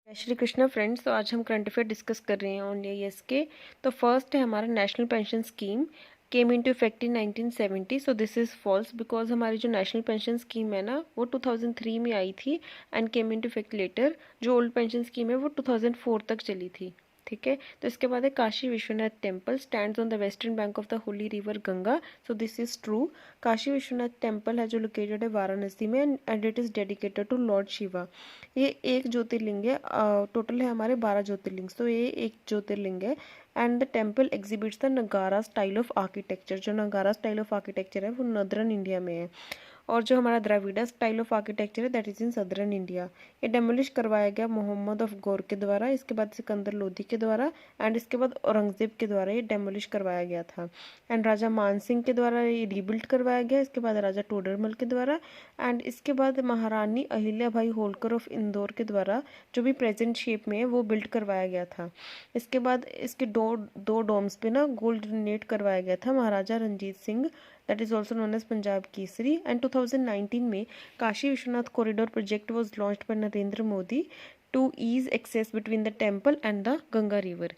जय श्री कृष्णा फ्रेंड्स। तो आज हम करंट अफेयर डिस्कस कर रहे हैं ऑन ईएस के। तो फर्स्ट है हमारा national pension scheme came into effect in 1970। So this is false because हमारी जो नेशनल पेंशन स्कीम है ना वो 2003 में आई थी and came into effect later. जो ओल्ड पेंशन स्कीम है वो 2004 तक चली थी। ठीक है, तो इसके बाद है Kashi Vishwanath temple stands on the western bank of the holy river Ganga. So this is true. Kashi Vishwanath temple है जो लोकेटेड है वाराणसी में and it is dedicated to lord Shiva. ये एक ज्योतिर्लिंग है। टोटल है हमारे 12 ज्योतिर्लिंग, तो ये एक ज्योतिर्लिंग है। And the temple exhibits the नगारा स्टाइल ऑफ आर्किटेक्चर। जो नगारा स्टाइल ऑफ आर्किटेक्चर है वो नॉर्दर्न इंडिया में है। और जो हमारा द्रविड़ा स्टाइल ऑफ आर्किटेक्चर है that is in southern India. ये डेमोलिश करवाया गया मोहम्मद ऑफ गौर के द्वारा, इसके बाद सिकंदर लोधी के द्वारा एंड इसके बाद औरंगजेब के द्वारा ये डेमोलिश करवाया गया था। एंड राजा मान सिंह के द्वारा ये रीबिल्ड करवाया गया, इसके बाद राजा टोडरमल के द्वारा एंड इसके बाद महारानी अहिल्या भाई होलकर ऑफ इंदौर के द्वारा जो भी प्रेजेंट शेप में है वो बिल्ड करवाया गया था। इसके बाद इसके दो दो डोम्स पे ना गोल्ड डोनेट करवाया गया था Maharaja Ranjit Singh that is also known as Punjab Kesari. And 2019 में Kashi Vishwanath corridor project was launched by Narendra Modi to ease access between the temple and the Ganga river.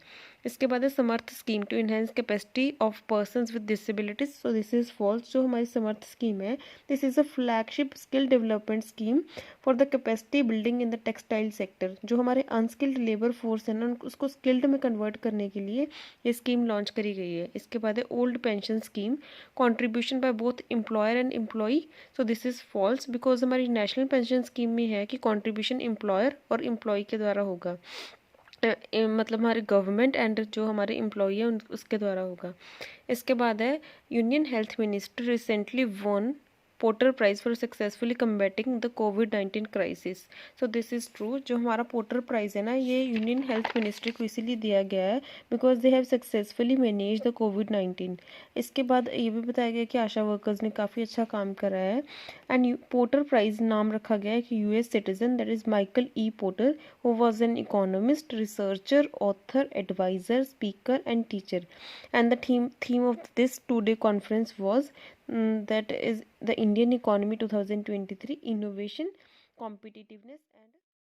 इसके बाद है Samarth scheme to enhance capacity of persons with disabilities. So this is false. जो हमारी Samarth scheme है this is a flagship skill development scheme for the capacity building in the textile sector. जो हमारे unskilled labour force है ना उसको skilled में convert करने के लिए ये स्कीम लॉन्च करी गई है। इसके बाद है old pension scheme contribution by both employer and employee. So this is false because हमारी नेशनल पेंशन स्कीम में है कि कंट्रीब्यूशन एम्प्लॉयर और एम्प्लॉय के द्वारा होगा। मतलब हमारे गवर्नमेंट एंड जो हमारे एम्प्लॉई है उसके द्वारा होगा। इसके बाद है union health minister recently won porter prize for successfully combating the कोविड-19 crisis. So this is true. जो हमारा पोर्टर प्राइज है ना ये यूनियन हेल्थ मिनिस्ट्री को इसीलिए दिया गया है because they have successfully managed the कोविड-19। इसके बाद ये भी बताया गया कि आशा वर्कर्स ने काफ़ी अच्छा काम करा है। एंड पोर्टर प्राइज नाम रखा गया है कि US citizen that is Michael E porter who was an economist, researcher, author, advisor, speaker, and teacher. And the theme of this two-day conference was that is the Indian economy 2023 innovation, competitiveness, and